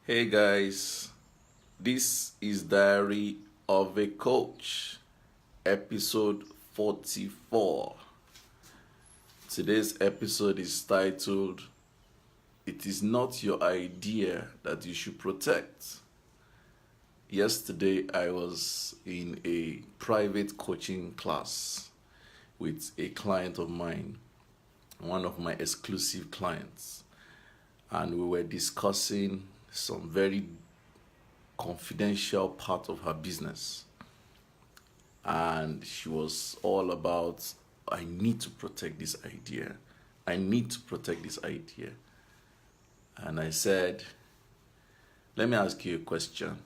Hey guys, this is Diary of a Coach, episode 44. Today's episode is titled, It is not your idea that you should protect. Yesterday, I was in a private coaching class with a client of mine, one of my exclusive clients, and we were discussing some very confidential part of her business. And she was all about, I need to protect this idea. I need to protect this idea. And I said, let me ask you a question.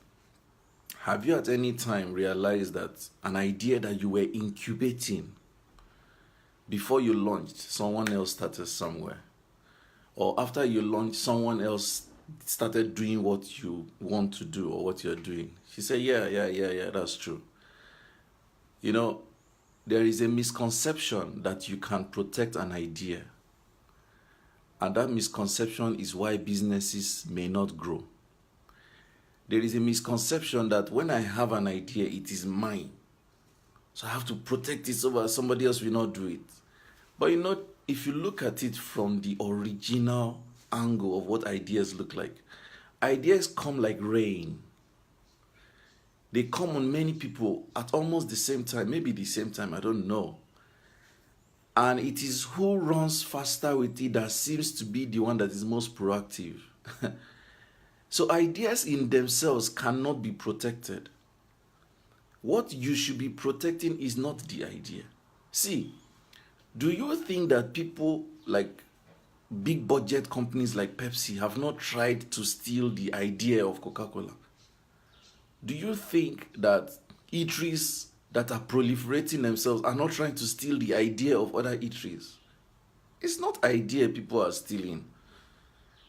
Have you at any time realized that an idea that you were incubating before you launched, someone else started somewhere? Or after you launched, someone else started doing what you want to do or what you're doing? She said, yeah, that's true. You know, there is a misconception that you can protect an idea. And that misconception is why businesses may not grow. There is a misconception that when I have an idea, it is mine. So I have to protect it so that somebody else will not do it. But you know, if you look at it from the original angle of what ideas look like, ideas come like rain. They come on many people at almost the same time, maybe the same time, I don't know. And it is who runs faster with it that seems to be the one that is most proactive. So ideas in themselves cannot be protected. What you should be protecting is not the idea. See, do you think that people like big budget companies like Pepsi have not tried to steal the idea of Coca-Cola? Do you think that eateries that are proliferating themselves are not trying to steal the idea of other eateries? It's not idea people are stealing.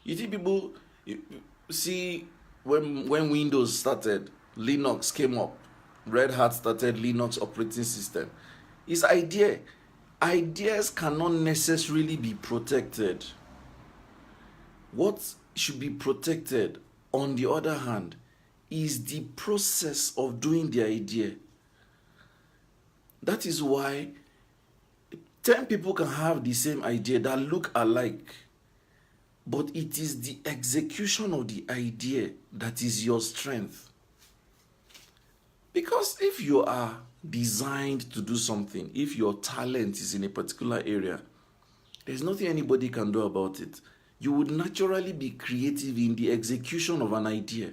You think people, see, when Windows started, Linux came up. Red Hat started Linux operating system. It's idea. Ideas cannot necessarily be protected. What should be protected, on the other hand, is the process of doing the idea. That is why 10 people can have the same idea that look alike, but it is the execution of the idea that is your strength. Because if you are designed to do something, if your talent is in a particular area, there's nothing anybody can do about it. You would naturally be creative in the execution of an idea.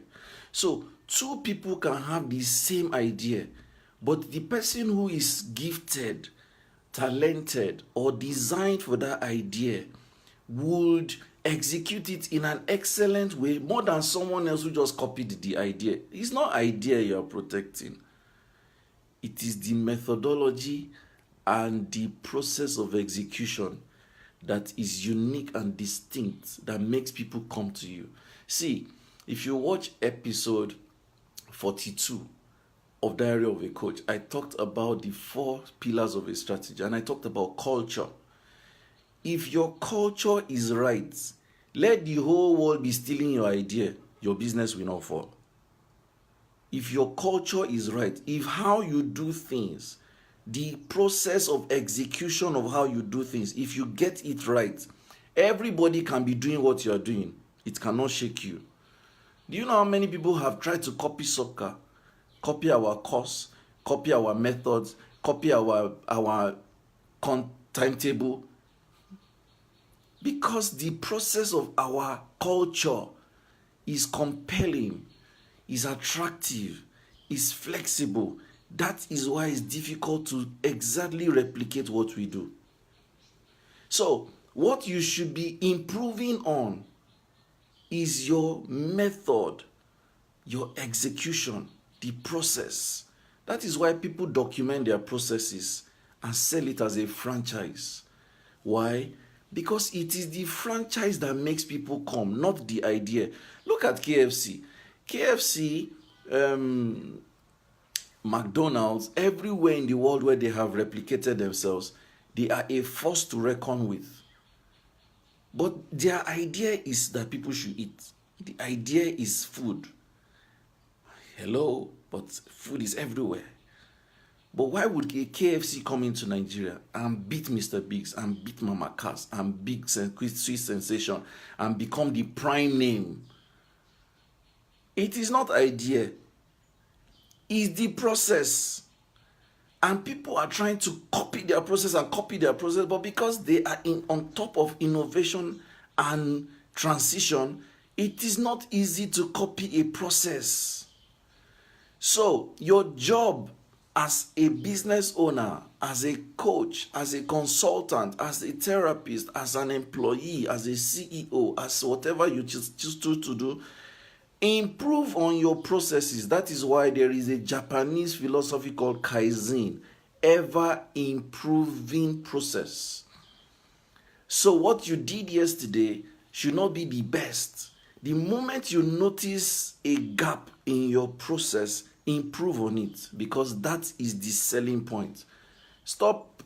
So, two people can have the same idea, but the person who is gifted, talented, or designed for that idea would execute it in an excellent way more than someone else who just copied the idea. It's not idea you're protecting. It is the methodology and the process of execution that is unique and distinct that makes people come to you. See, if you watch episode 42 of Diary of a Coach, I talked about the 4 pillars of a strategy, and I talked about culture. If your culture is right, let the whole world be stealing your idea, your business will not fall. If your culture is right, if how you do things, the process of execution of how you do things, if you get it right, everybody can be doing what you are doing. It cannot shake you. Do you know how many people have tried to copy soccer, copy our course, copy our methods, copy our timetable? Because the process of our culture is compelling, is attractive, is flexible. That is why it's difficult to exactly replicate what we do. So, what you should be improving on is your method, your execution, the process. That is why people document their processes and sell it as a franchise. Why? Because it is the franchise that makes people come, not the idea. Look at KFC. KFC, McDonald's, everywhere in the world where they have replicated themselves, they are a force to reckon with. But their idea is that people should eat. The idea is food. Hello, but food is everywhere. But why would a KFC come into Nigeria and beat Mr. Biggs and beat Mama Cass and Big Sweet Sensation and become the prime name? It is not idea. It's the process. And people are trying to copy their process, but because they are on top of innovation and transition, it is not easy to copy a process. So your job as a business owner, as a coach, as a consultant, as a therapist, as an employee, as a CEO, as whatever you choose to do, improve on your processes. That is why there is a Japanese philosophy called Kaizen, ever improving process. So what you did yesterday should not be the best. The moment you notice a gap in your process, improve on it, because that is the selling point. Stop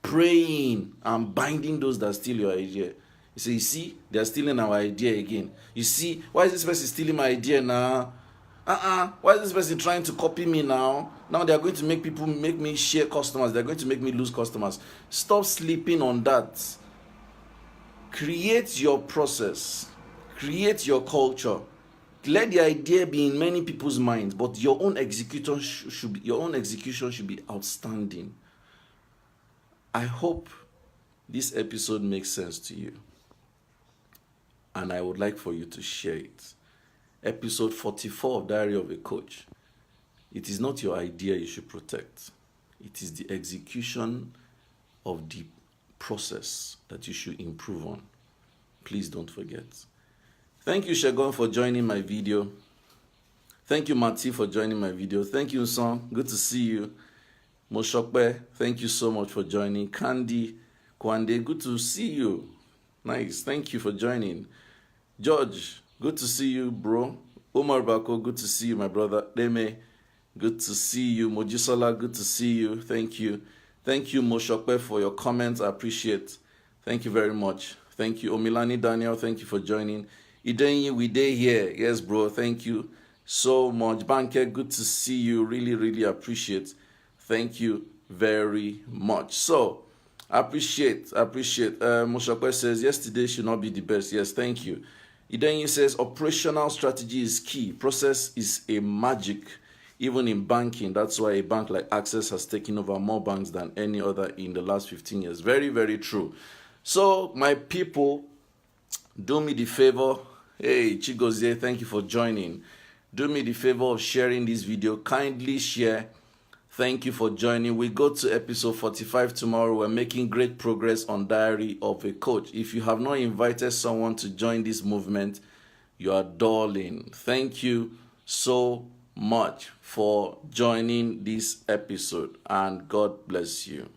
praying and binding those that steal your idea. You see, they're stealing our idea again. You see, why is this person stealing my idea now? Why is this person trying to copy me now? Now they're going to make me share customers. They're going to make me lose customers. Stop sleeping on that. Create your process. Create your culture. Let the idea be in many people's minds, but your own execution should be outstanding. I hope this episode makes sense to you, and I would like for you to share it. Episode 44 of Diary of a Coach. It is not your idea you should protect. It is the execution of the process that you should improve on. Please don't forget. Thank you, Shegon, for joining my video. Thank you, Mati, for joining my video. Thank you, Son. Good to see you. Moshokbe, thank you so much for joining. Kandi, Kwande, good to see you. Nice. Thank you for joining. George, good to see you, bro. Omar Bako, good to see you, my brother. Deme, good to see you. Mojisola, good to see you. Thank you. Thank you, Moshokbe, for your comments. I appreciate. Thank you very much. Thank you. Omilani Daniel, thank you for joining. Idenyi, we day here. Yes, bro. Thank you so much. Banker, good to see you. Really, really appreciate. Thank you very much. So, appreciate. Moshokwe says, yesterday should not be the best. Yes, thank you. Idenyi says, operational strategy is key. Process is a magic, even in banking. That's why a bank like Access has taken over more banks than any other in the last 15 years. Very, very true. So, my people, do me the favor. Hey, Chigozie, thank you for joining. Do me the favor of sharing this video. Kindly share. Thank you for joining. We go to episode 45 tomorrow. We're making great progress on Diary of a Coach. If you have not invited someone to join this movement, you are darling. Thank you so much for joining this episode, and God bless you.